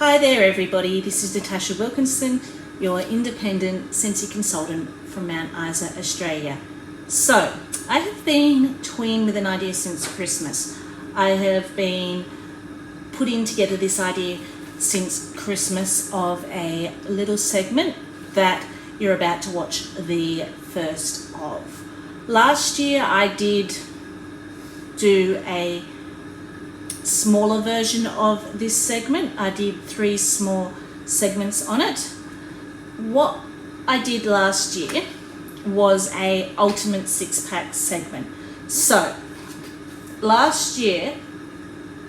Hi there everybody, this is Natasha Wilkinson, your independent scentsy consultant from Mount Isa, Australia. So, I have been toying with an idea since Christmas. I have been putting together this idea since Christmas of a little segment that you're about to watch the first of. Last year I did do a smaller version of this segment. I did 3 small segments on it. What I did last year was a ultimate 6-pack segment. So last year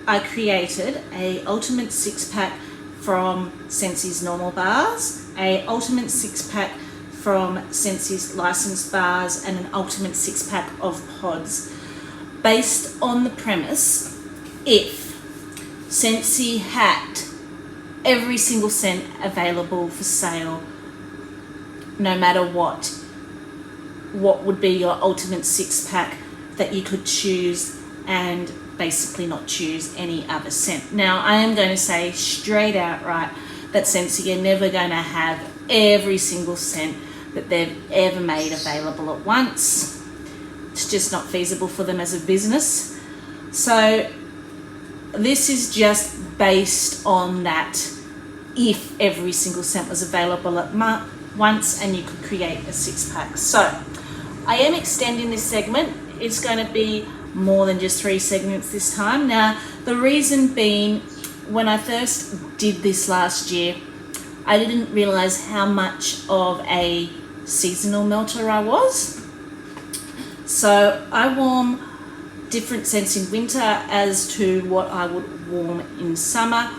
I created a ultimate 6-pack from Scentsy's normal bars, a ultimate 6-pack from Scentsy's licensed bars, and an ultimate 6-pack of pods, based on the premise if Scentsy had every single scent available for sale, no matter what would be your ultimate 6-pack that you could choose and basically not choose any other scent. Now, I am going to say straight out right that Scentsy are never going to have every single scent that they've ever made available at once. It's just not feasible for them as a business. So this is just based on that if every single scent was available at once and you could create a 6-pack. So I am extending this segment. It's going to be more than just 3 segments this time. Now, the reason being, when I first did this last year, I didn't realize how much of a seasonal melter I was. So I warm different scents in winter as to what I would warm in summer,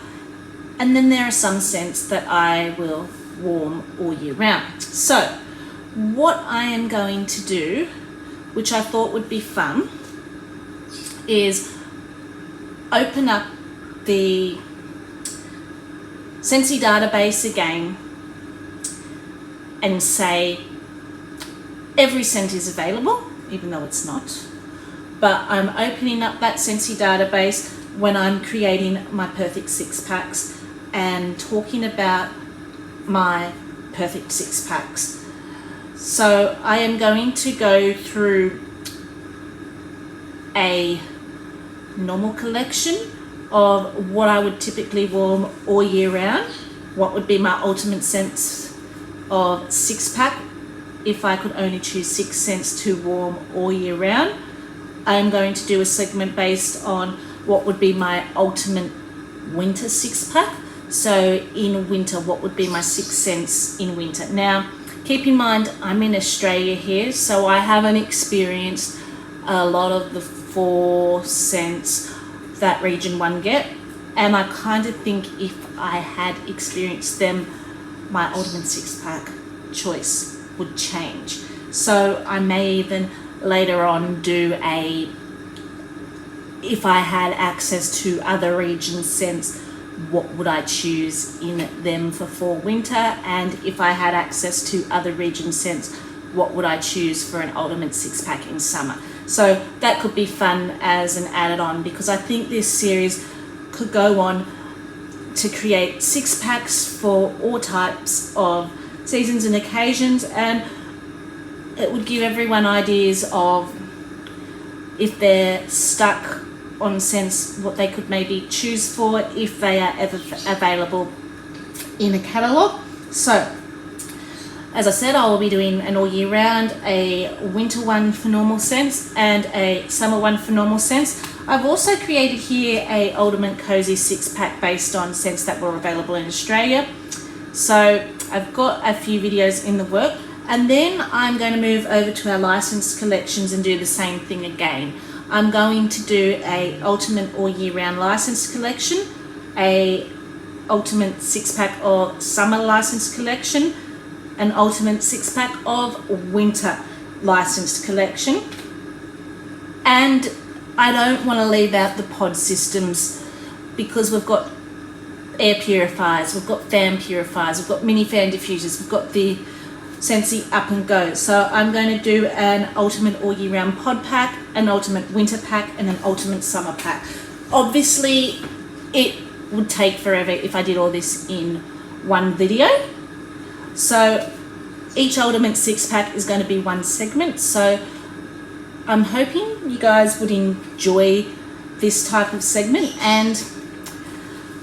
and then there are some scents that I will warm all year round. So what I am going to do, which I thought would be fun, is open up the Scentsy database again and say every scent is available, even though it's not. But I'm opening up that Scentsy database when I'm creating my perfect 6-packs and talking about my perfect 6-packs. So I am going to go through a normal collection of what I would typically warm all year round, what would be my ultimate scents of 6-pack if I could only choose 6 scents to warm all year round. I'm going to do a segment based on what would be my ultimate winter 6-pack. So in winter, what would be my 6 scents in winter? Now, keep in mind, I'm in Australia here, so I haven't experienced a lot of the 4 scents that region 1 get. And I kind of think if I had experienced them, my ultimate 6-pack choice would change. So I may even later on do a, if I had access to other region scents, what would I choose in them for winter, and if I had access to other region scents, what would I choose for an ultimate 6-pack in summer. So that could be fun as an added on, because I think this series could go on to create 6-packs for all types of seasons and occasions, and it would give everyone ideas of, if they're stuck on scents, what they could maybe choose for if they are ever available in a catalogue. So as I said, I will be doing an all year round, a winter one for normal scents and a summer one for normal scents. I've also created here a ultimate cozy 6-pack based on scents that were available in Australia. So I've got a few videos in the work. And then I'm going to move over to our licensed collections and do the same thing again. I'm going to do a ultimate all year round licensed collection, a ultimate 6-pack of summer licensed collection, an ultimate 6-pack of winter licensed collection. And I don't want to leave out the pod systems, because we've got air purifiers, we've got fan purifiers, we've got mini fan diffusers, we've got the Scentsy Up and Go. So I'm going to do an ultimate all year round pod pack, an ultimate winter pack, and an ultimate summer pack. Obviously it would take forever if I did all this in one video. So each Ultimate 6-pack is going to be one segment. So I'm hoping you guys would enjoy this type of segment, and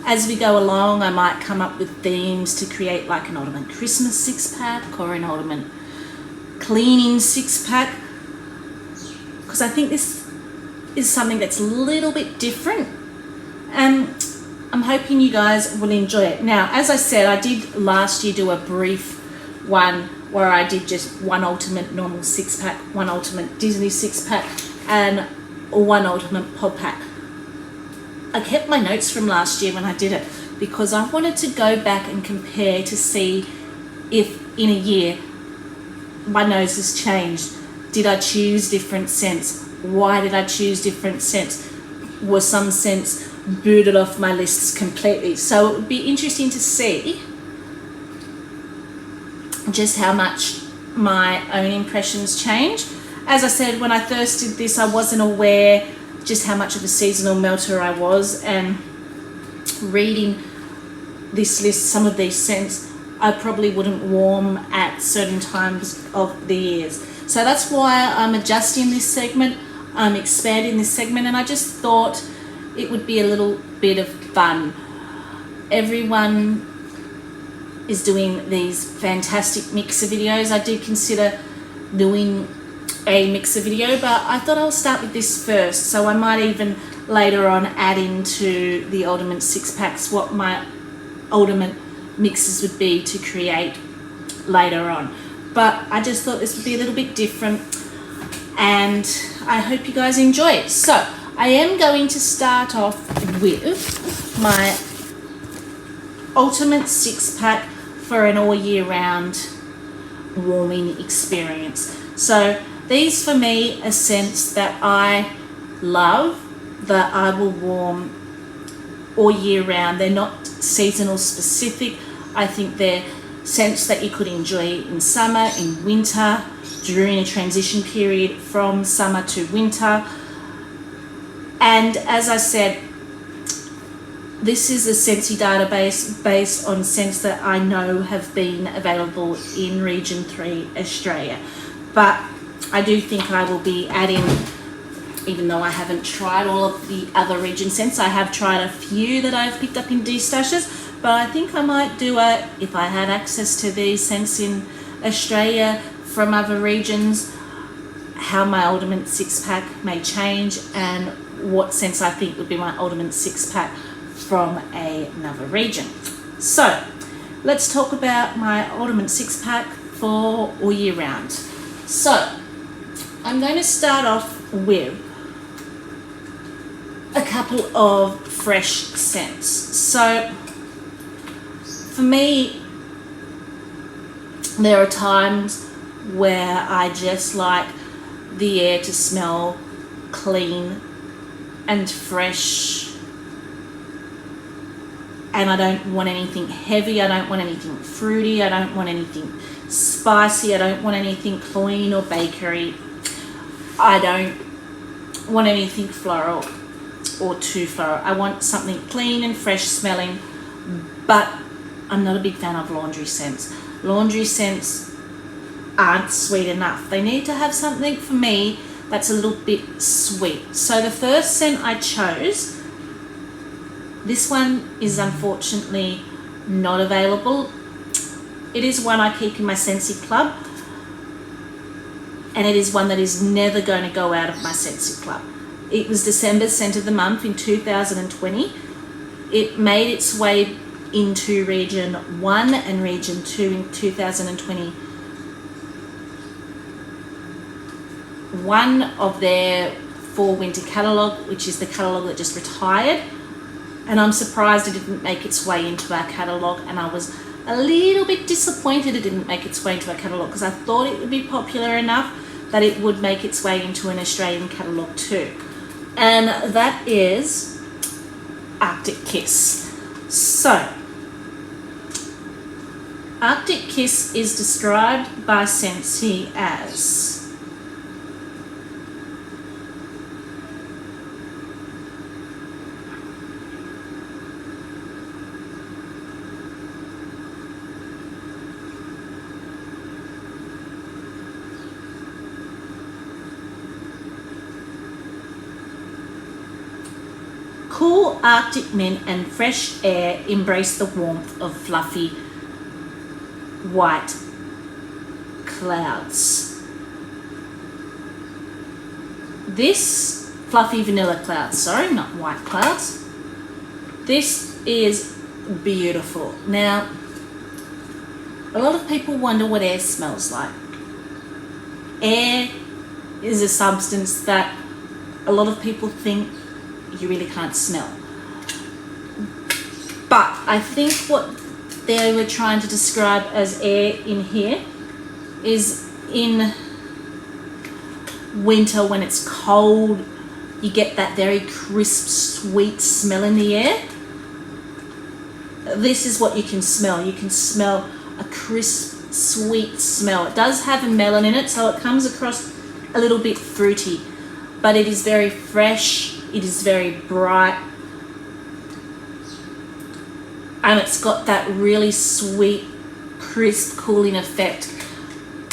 as we go along I might come up with themes to create like an Ultimate Christmas 6-pack or an Ultimate Cleaning 6-pack, because I think this is something that's a little bit different, and I'm hoping you guys will enjoy it. Now, as I said, I did last year do a brief one where I did just one Ultimate normal 6-pack, one Ultimate Disney 6-pack, and one Ultimate Pod Pack. I kept my notes from last year when I did it because I wanted to go back and compare to see if in a year my nose has changed. Did I choose different scents? Why did I choose different scents? Were some scents booted off my lists completely? So it would be interesting to see just how much my own impressions change. As I said, when I first did this, I wasn't aware just how much of a seasonal melter I was, and reading this list, some of these scents I probably wouldn't warm at certain times of the years. So that's why I'm adjusting this segment, I'm expanding this segment, and I just thought it would be a little bit of fun. Everyone is doing these fantastic mixer videos. I did consider doing a mixer video, but I thought I'll start with this first, so I might even later on add into the Ultimate 6-packs what my Ultimate mixes would be to create later on. But I just thought this would be a little bit different, and I hope you guys enjoy it. So I am going to start off with my Ultimate 6-pack for an all year round warming experience. So these for me are scents that I love, that I will warm all year round. They're not seasonal specific. I think they're scents that you could enjoy in summer, in winter, during a transition period from summer to winter. And as I said, this is a scentsy database based on scents that I know have been available in Region 3 Australia. But I do think I will be adding, even though I haven't tried all of the other region scents, I have tried a few that I've picked up in D-stashes, but I think I might do it if I had access to these scents in Australia from other regions, how my Ultimate 6-pack may change and what scents I think would be my Ultimate 6-pack from another region. So let's talk about my Ultimate 6-pack for all year round. So I'm going to start off with a couple of fresh scents. So for me, there are times where I just like the air to smell clean and fresh, and I don't want anything heavy, I don't want anything fruity, I don't want anything spicy, I don't want anything cloying or bakery, I don't want anything floral or too floral. I want something clean and fresh smelling, but I'm not a big fan of laundry scents. Laundry scents aren't sweet enough. They need to have something for me that's a little bit sweet. So the first scent I chose, this one is unfortunately not available. It is one I keep in my Scentsy Club, and it is one that is never going to go out of my Scentsy Club. It was December's Scent of the Month in 2020. It made its way into Region 1 and Region 2 in 2020. One of their fall winter catalogue, which is the catalogue that just retired, and I'm surprised it didn't make its way into our catalogue, and I was a little bit disappointed it didn't make its way into our catalogue, because I thought it would be popular enough that it would make its way into an Australian catalogue too. And that is Arctic Kiss. So Arctic Kiss is described by Scentsy as cool Arctic mint and fresh air embrace the warmth of fluffy white clouds. This fluffy vanilla clouds, sorry, not white clouds. This is beautiful. Now, a lot of people wonder what air smells like. Air is a substance that a lot of people think you really can't smell. But I think what they were trying to describe as air in here is in winter when it's cold, you get that very crisp, sweet smell in the air. This is what you can smell. You can smell a crisp, sweet smell. It does have a melon in it, so it comes across a little bit fruity, but it is very fresh, it is very bright, and it's got that really sweet, crisp, cooling effect,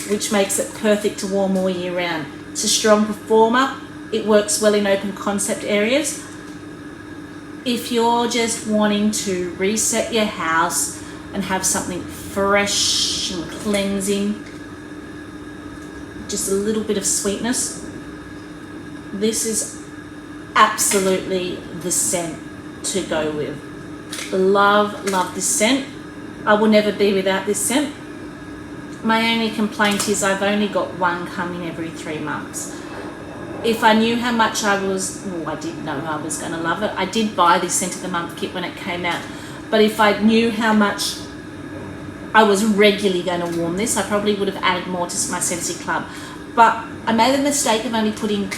which makes it perfect to warm all year round. It's a strong performer. It works well in open concept areas. If you're just wanting to reset your house and have something fresh and cleansing, just a little bit of sweetness, this is absolutely the scent to go with. Love this scent. I will never be without this scent. My only complaint is I've only got one coming every 3 months. If I knew how much I did know I was going to love it. I did buy this scent of the month kit when it came out, but if I knew how much I was regularly going to warm this, I probably would have added more to my Scentsy Club. But I made the mistake of only putting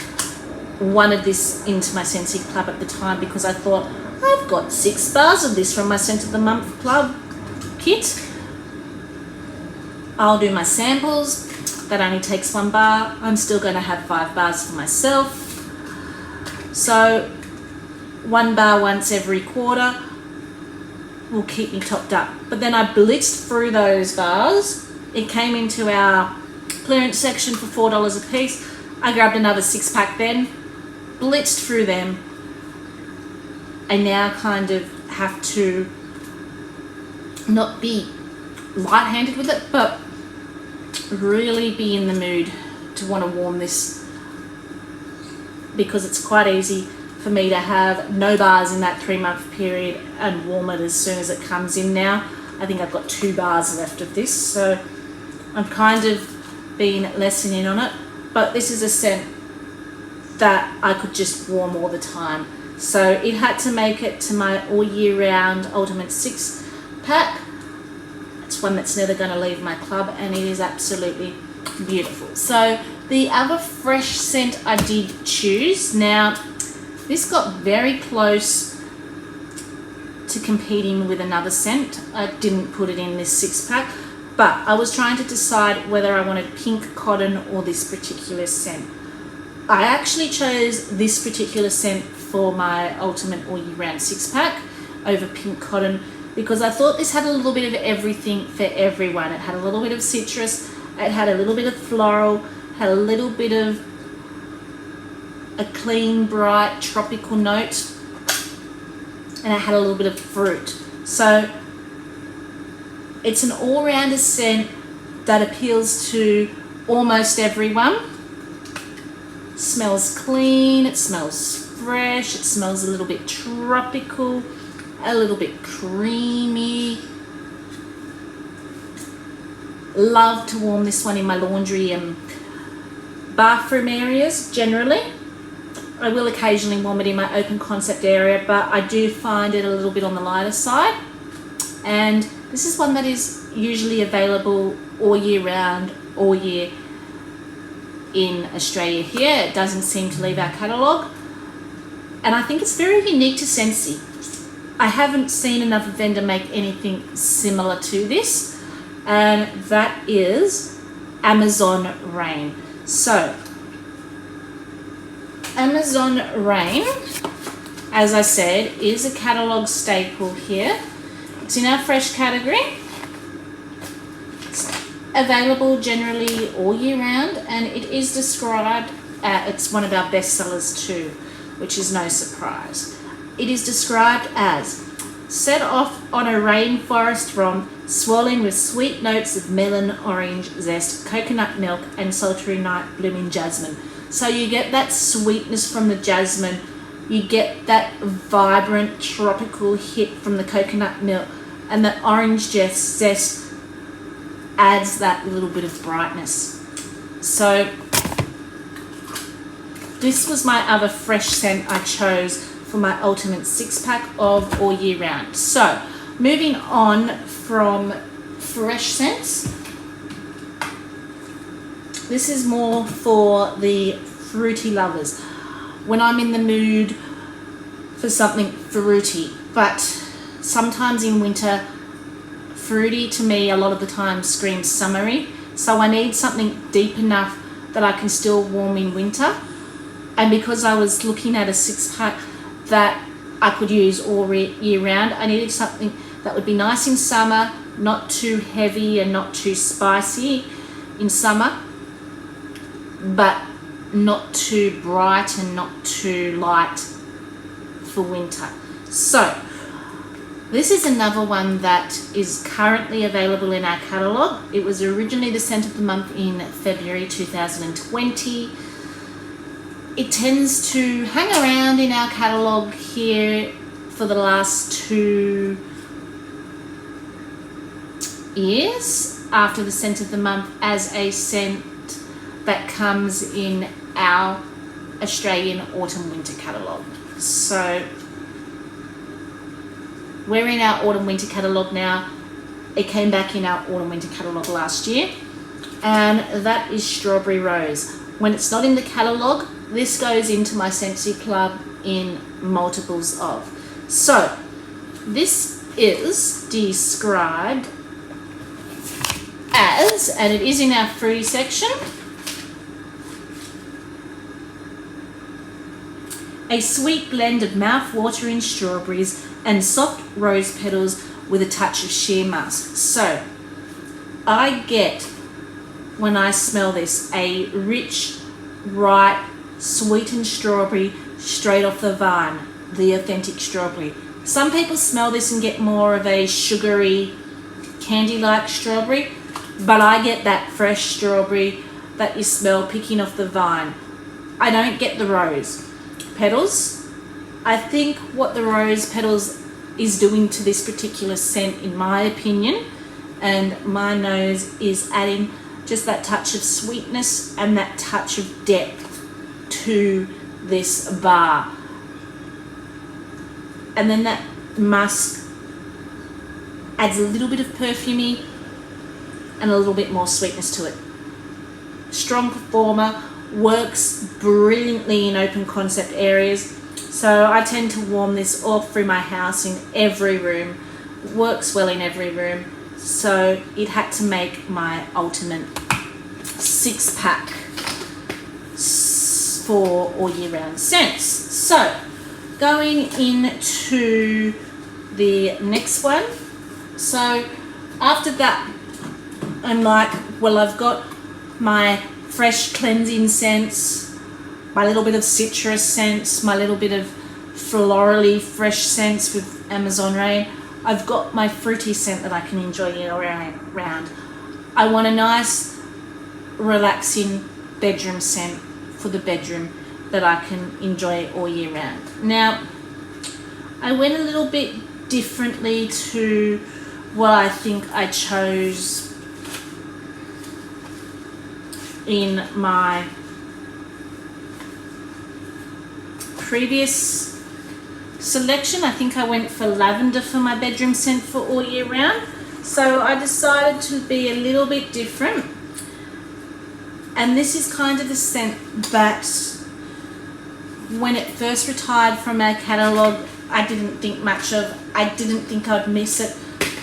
one of this into my Scentsy Club at the time, because I thought, I've got 6 bars of this from my Scent of the Month Club kit. I'll do my samples. That only takes 1 bar. I'm still going to have 5 bars for myself. So 1 bar once every quarter will keep me topped up. But then I blitzed through those bars. It came into our clearance section for $4 a piece. I grabbed another 6-pack then, blitzed through them. I now kind of have to not be light-handed with it, but really be in the mood to want to warm this, because it's quite easy for me to have no bars in that 3-month period and warm it as soon as it comes in now. I think I've got 2 bars left of this, so I'm kind of been lessening on it, but this is a scent that I could just warm all the time. So it had to make it to my all year round Ultimate 6-pack. It's one that's never going to leave my club, and it is absolutely beautiful. So the other fresh scent I did choose, now this got very close to competing with another scent. I didn't put it in this 6-pack, but I was trying to decide whether I wanted pink cotton or this particular scent. I actually chose this particular scent for my Ultimate All Year Round 6-pack over pink cotton, because I thought this had a little bit of everything for everyone. It had a little bit of citrus, it had a little bit of floral, had a little bit of a clean, bright, tropical note, and it had a little bit of fruit. So it's an all-rounder scent that appeals to almost everyone. It smells clean, it smells fresh, it smells a little bit tropical, a little bit creamy. Love to warm this one in my laundry and bathroom areas generally. I will occasionally warm it in my open concept area, but I do find it a little bit on the lighter side. And this is one that is usually available all year round, all year in Australia here. It doesn't seem to leave our catalogue. And I think it's very unique to Scentsy. I haven't seen another vendor make anything similar to this, and that is Amazon Rain. So Amazon Rain, as I said, is a catalogue staple here. It's in our fresh category. It's available generally all year round, and it is described, it's one of our best sellers too, which is no surprise. it is described as set off on a rainforest romp, swirling with sweet notes of melon, orange zest, coconut milk, and sultry night blooming jasmine. So you get that sweetness from the jasmine, you get that vibrant tropical hit from the coconut milk, and the orange zest adds that little bit of brightness. So this was my other fresh scent I chose for my ultimate 6-pack of all year round. So moving on from fresh scents, this is more for the fruity lovers. When I'm in the mood for something fruity, but sometimes in winter, fruity to me a lot of the time screams summery. So I need something deep enough that I can still warm in winter. And because I was looking at a 6-pack that I could use all year round, I needed something that would be nice in summer, not too heavy and not too spicy in summer, but not too bright and not too light for winter. So this is another one that is currently available in our catalogue. It was originally the scent of the month in February 2020. It tends to hang around in our catalogue here for the last 2 years after the scent of the month as a scent that comes in our Australian autumn winter catalogue. So we're in our autumn winter catalogue now. It came back in our autumn winter catalogue last year, and that is Strawberry Rose. When it's not in the catalogue, this goes into my Scentsy Club in multiples of. So this is described as, and it is in our fruity section, a sweet blend of mouth-watering strawberries and soft rose petals with a touch of sheer musk. So I get, when I smell this, a rich, ripe, sweetened strawberry straight off the vine, the authentic strawberry. Some people smell this and get more of a sugary, candy-like strawberry, but I get that fresh strawberry that you smell picking off the vine. I don't get the rose petals. I think what the rose petals is doing to this particular scent, in my opinion, and my nose, is adding just that touch of sweetness and that touch of depth to this bar. And then that musk adds a little bit of perfumey and a little bit more sweetness to it. Strong performer, works brilliantly in open concept areas. So I tend to warm this all through my house in every room. Works well in every room. So it had to make my ultimate 6-pack for all year round scents. So going into the next one. So after that, I'm like, well, I've got my fresh cleansing scents, my little bit of citrus scents, my little bit of florally fresh scents with Amazon Rain. I've got my fruity scent that I can enjoy year round. I want a nice, relaxing bedroom scent for the bedroom that I can enjoy all year round. Now, I went a little bit differently to what I think I chose in my previous selection. I think I went for lavender for my bedroom scent for all year round. So I decided to be a little bit different. And this is kind of the scent that when it first retired from our catalogue, I didn't think much of. I didn't think I'd miss it.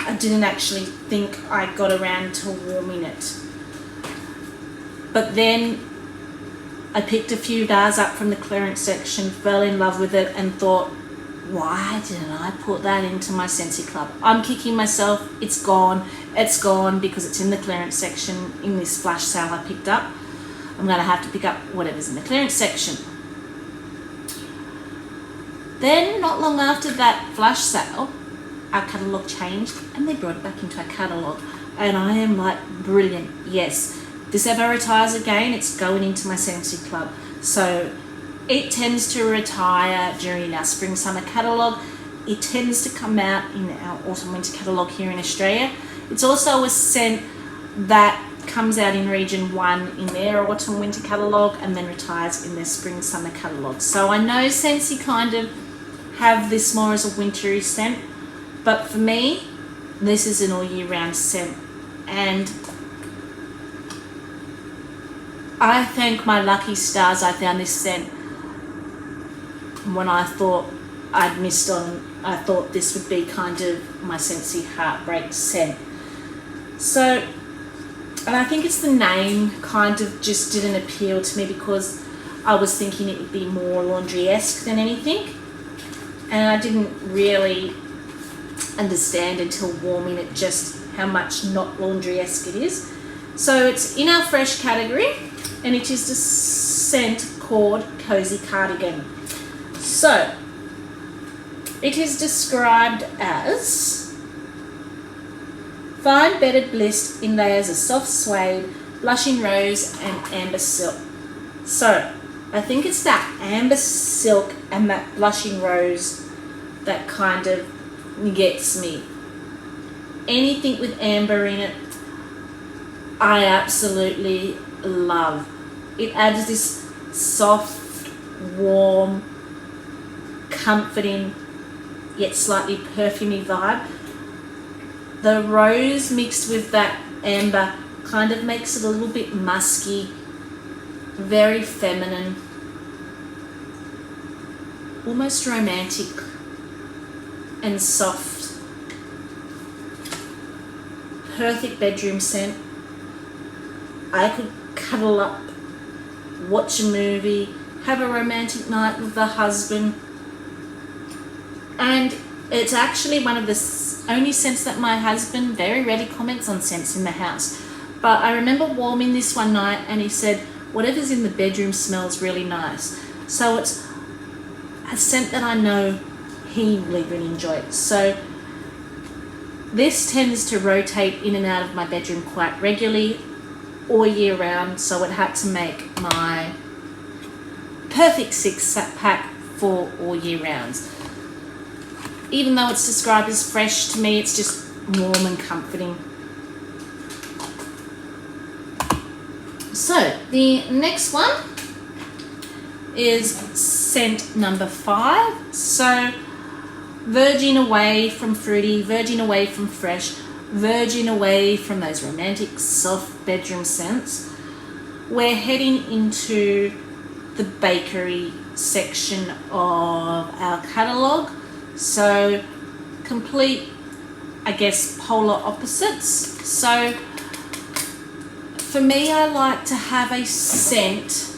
I didn't actually think I got around to warming it. But then I picked a few bars up from the clearance section, fell in love with it, and thought, why didn't I put that into my Scentsy Club? I'm kicking myself. It's gone. It's gone because it's in the clearance section in this flash sale I picked up. I'm going to have to pick up whatever's in the clearance section. Then not long after that flash sale, our catalogue changed and they brought it back into our catalogue. And I am like, brilliant, yes. This ever retires again, it's going into my Scentsy Club. So it tends to retire during our spring summer catalogue. It tends to come out in our autumn winter catalogue here in Australia. It's also a scent that comes out in region 1 in their autumn winter catalogue and then retires in their spring summer catalogue. So I know Scentsy kind of have this more as a wintry scent, but for me this is an all year round scent, and I thank my lucky stars I found this scent when I thought I'd missed on. I thought this would be kind of my Scentsy heartbreak scent. So, and I think it's the name kind of just didn't appeal to me because I was thinking it would be more laundry-esque than anything, and I didn't really understand until warming it just how much not laundry-esque it is. So it's in our fresh category, and it is the scent called Cozy Cardigan. So it is described as fine bedded bliss in layers of soft suede, blushing rose and amber silk. So I think it's that amber silk and that blushing rose that kind of gets me. Anything with amber in it, I absolutely love. It adds this soft, warm, comforting, yet slightly perfumey vibe. The rose mixed with that amber kind of makes it a little bit musky, very feminine, almost romantic and soft. Perfect bedroom scent. I could cuddle up, watch a movie, have a romantic night with the husband. And it's actually one of the only scents that my husband very rarely comments on scents in the house. But I remember warming this one night and he said, whatever's in the bedroom smells really nice. So it's a scent that I know he will even enjoy. So this tends to rotate in and out of my bedroom quite regularly all year round, so it had to make my perfect 6-pack for all year rounds. Even though it's described as fresh, to me it's just warm and comforting. So the next one is scent number 5. So verging away from fruity, verging away from fresh, verging away from those romantic soft bedroom scents. We're heading into the bakery section of our catalogue. So complete, I guess, polar opposites. So for me, I like to have a scent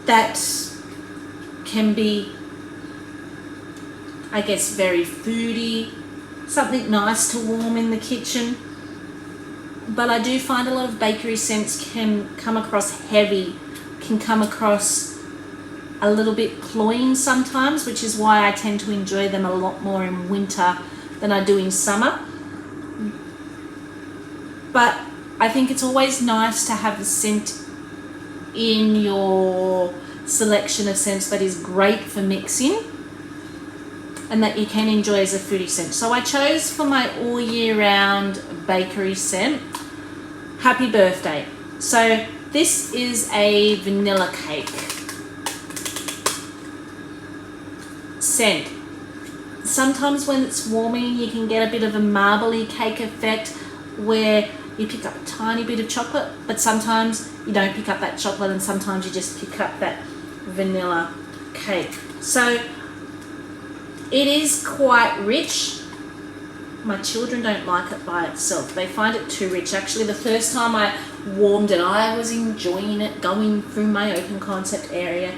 that can be, I guess, very foody, something nice to warm in the kitchen. But I do find a lot of bakery scents can come across heavy, can come across a little bit cloying sometimes, which is why I tend to enjoy them a lot more in winter than I do in summer. But I think it's always nice to have a scent in your selection of scents that is great for mixing and that you can enjoy as a foodie scent. So I chose for my all year round bakery scent, Happy Birthday. So this is a vanilla cake scent. Sometimes when it's warming you can get a bit of a marbly cake effect where you pick up a tiny bit of chocolate, but sometimes you don't pick up that chocolate and sometimes you just pick up that vanilla cake. So it is quite rich. My children don't like it by itself. They find it too rich. Actually, the first time I warmed it, I was enjoying it going through my open concept area.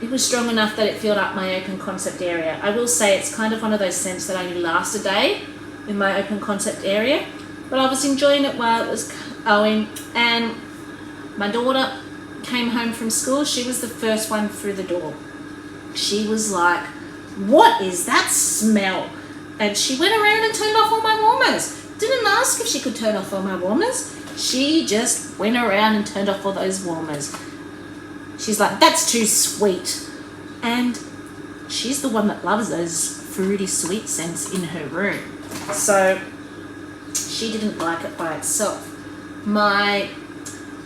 It was strong enough that it filled up my open concept area. I will say it's kind of one of those scents that only last a day in my open concept area, but I was enjoying it while it was going, and my daughter came home from school, she was the first one through the door. She was like, what is that smell? And she went around and turned off all my warmers. Didn't ask if she could turn off all my warmers. She just went around and turned off all those warmers. She's like, that's too sweet. And she's the one that loves those fruity sweet scents in her room. So she didn't like it by itself. My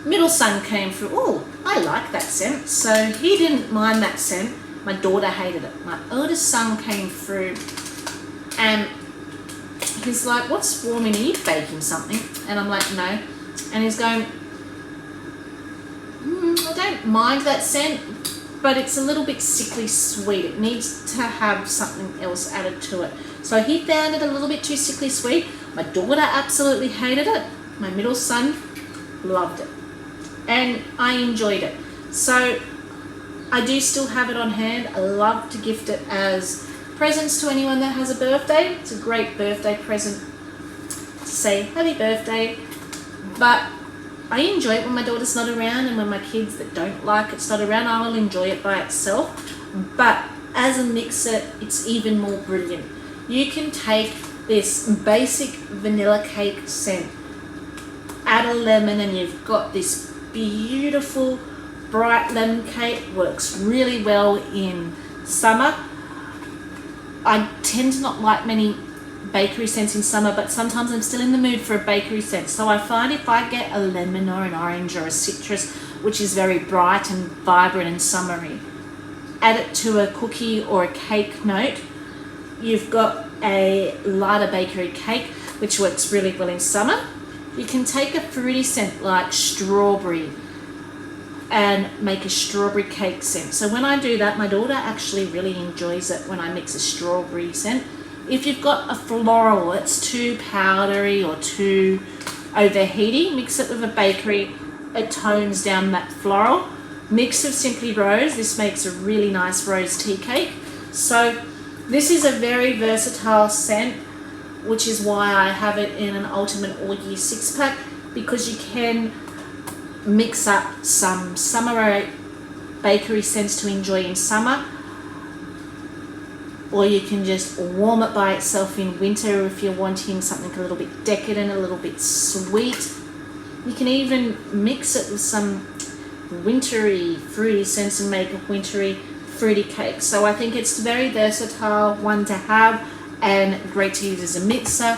middle son came through, oh, I like that scent. So he didn't mind that scent. My daughter hated it. My oldest son came through and he's like, what's warming? Are you baking something? And I'm like, no. And he's going, I don't mind that scent, but it's a little bit sickly sweet. It needs to have something else added to it. So he found it a little bit too sickly sweet. My daughter absolutely hated it. My middle son loved it. And I enjoyed it. So I do still have it on hand. I love to gift it as presents to anyone that has a birthday. It's a great birthday present to say happy birthday. But I enjoy it when my daughter's not around, and when my kids that don't like it's not around, I will enjoy it by itself. But as a mixer, it's even more brilliant. You can take this basic vanilla cake scent, add a lemon, and you've got this beautiful bright lemon cake. Works really well in summer. I tend to not like many bakery scents in summer, but sometimes I'm still in the mood for a bakery scent. So I find if I get a lemon or an orange or a citrus, which is very bright and vibrant and summery, add it to a cookie or a cake note, you've got a lighter bakery cake, which works really well in summer. You can take a fruity scent like strawberry and make a strawberry cake scent. So when I do that, my daughter actually really enjoys it when I mix a strawberry scent. If you've got a floral that's too powdery or too overheaty, mix it with a bakery. It tones down that floral. Mix of Simply Rose. This makes a really nice rose tea cake. So this is a very versatile scent, which is why I have it in an Ultimate All Year 6-pack, because you can mix up some summer bakery scents to enjoy in summer, or you can just warm it by itself in winter if you're wanting something a little bit decadent, a little bit sweet. You can even mix it with some wintry fruity scents and make a wintry fruity cake. So I think it's a very versatile one to have and great to use as a mixer,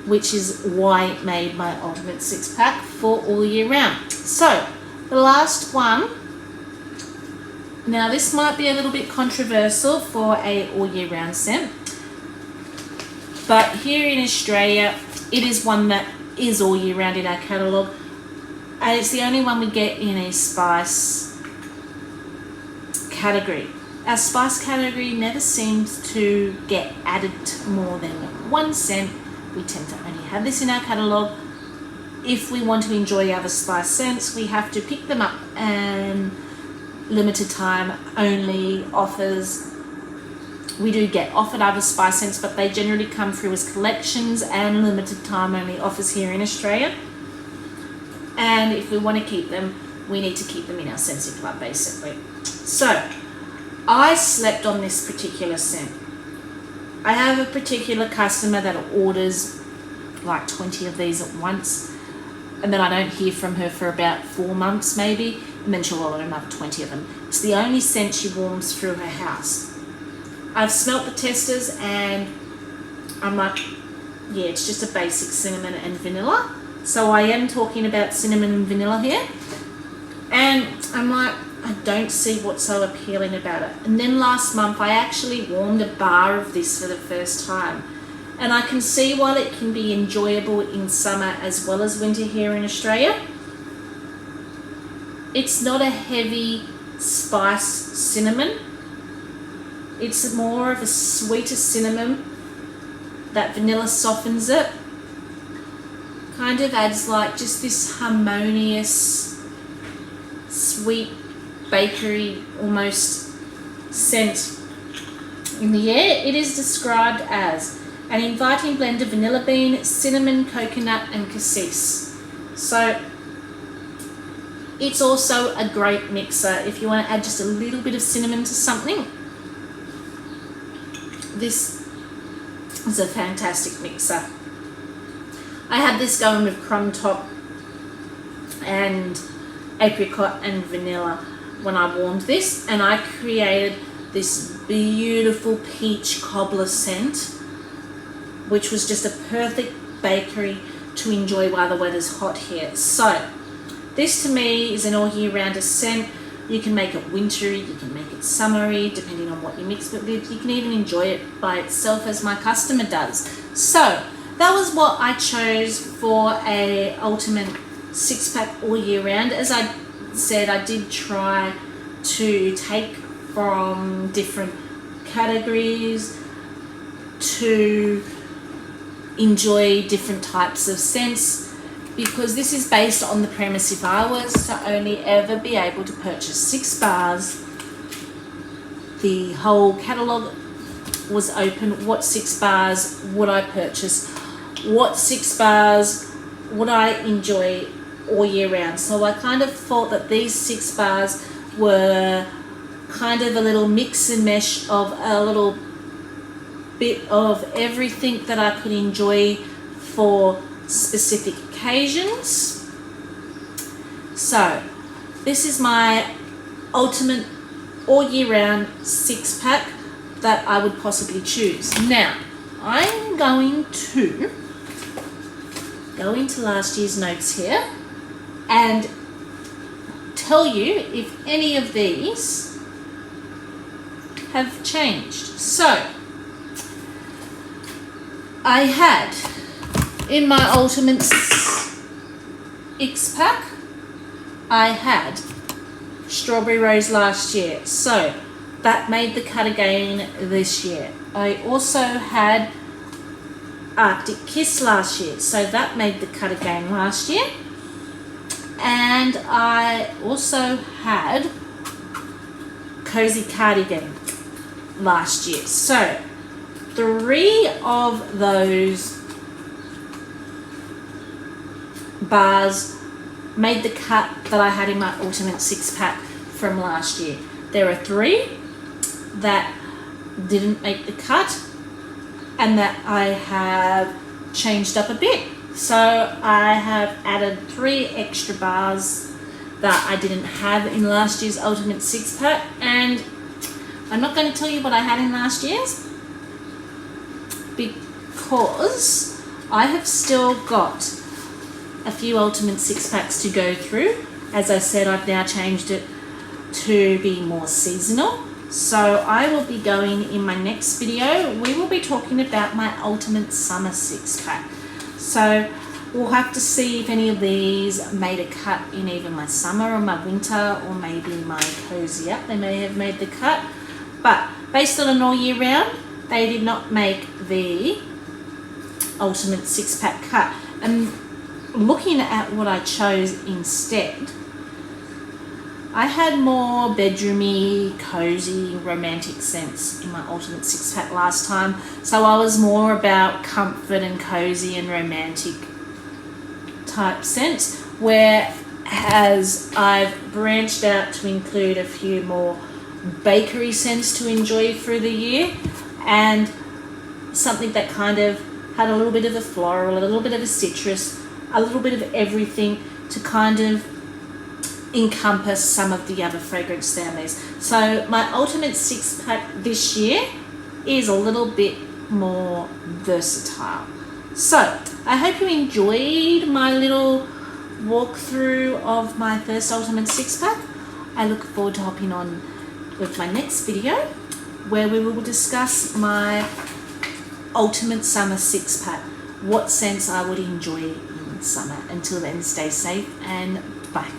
which is why it made my Ultimate 6-pack for all year round. So the last one, now this might be a little bit controversial for a all year round scent, but here in Australia it is one that is all year round in our catalogue, and it's the only one we get in a spice category. Our spice category never seems to get added more than one scent. We tend to only have this in our catalogue. If we want to enjoy other spice scents, we have to pick them up, and limited time only offers. We do get offered other spice scents, but they generally come through as collections and limited time only offers here in Australia. And if we want to keep them, we need to keep them in our Scentsy Club, basically. So I slept on this particular scent. I have a particular customer that orders like 20 of these at once, and then I don't hear from her for about 4 months maybe, and then she'll order another 20 of them. It's the only scent she warms through her house. I've smelt the testers and I'm like, yeah, it's just a basic cinnamon and vanilla. So I am talking about cinnamon and vanilla here. And I'm like, I don't see what's so appealing about it. And then last month I actually warmed a bar of this for the first time. And I can see while it can be enjoyable in summer as well as winter here in Australia, it's not a heavy spice cinnamon. It's more of a sweeter cinnamon. That vanilla softens it. Kind of adds like just this harmonious, sweet, bakery almost scent in the air. It is described as an inviting blend of vanilla bean, cinnamon, coconut and cassis. So It's also a great mixer if you want to add just a little bit of cinnamon to something. This is a fantastic mixer. I had this going with crumb top and apricot and vanilla when I warmed this, and I created this beautiful peach cobbler scent, which was just a perfect bakery to enjoy while the weather's hot here. So this to me is an all year round scent. You can make it wintry, you can make it summery, depending on what you mix it with. You can even enjoy it by itself, as my customer does. So that was what I chose for a ultimate 6-pack all year round. As I said, I did try to take from different categories to enjoy different types of scents, because this is based on the premise if I was to only ever be able to purchase 6 bars, the whole catalogue was open, what 6 bars would I purchase? What 6 bars would I enjoy all year round? So I kind of thought that these 6 bars were kind of a little mix and mesh of a little bit of everything that I could enjoy for specific occasions. So this is my ultimate all year round 6-pack that I would possibly choose. Now I'm going to go into last year's notes here and tell you if any of these have changed. So I had in my ultimate 6-pack, I had strawberry rose last year, so that made the cut again this year. I also had Arctic Kiss last year, so that made the cut again last year. And I also had Cozy Cardigan last year. So 3 of those bars made the cut that I had in my ultimate 6-pack from last year. There are 3 that didn't make the cut and that I have changed up a bit. So I have added 3 extra bars that I didn't have in last year's ultimate 6-pack, and I'm not going to tell you what I had in last year's because I have still got a few ultimate 6-packs to go through. As I said, I've now changed it to be more seasonal. So I will be going in my next video, we will be talking about my ultimate summer 6-pack. So we'll have to see if any of these made a cut in either my summer or my winter, or maybe my cozy up. They may have made the cut, but based on an all year round, they did not make the ultimate 6-pack cut. And looking at what I chose instead, I had more bedroomy, cozy, romantic scents in my ultimate 6-pack last time. So I was more about comfort and cozy and romantic type scents, whereas I've branched out to include a few more bakery scents to enjoy through the year, and something that kind of had a little bit of a floral, a little bit of a citrus, a little bit of everything to kind of encompass some of the other fragrance families. So my ultimate 6-pack this year is a little bit more versatile. So I hope you enjoyed my little walkthrough of my first ultimate 6-pack. I look forward to hopping on with my next video where we will discuss my ultimate summer 6-pack, what scents I would enjoy in summer. Until then, stay safe and bye.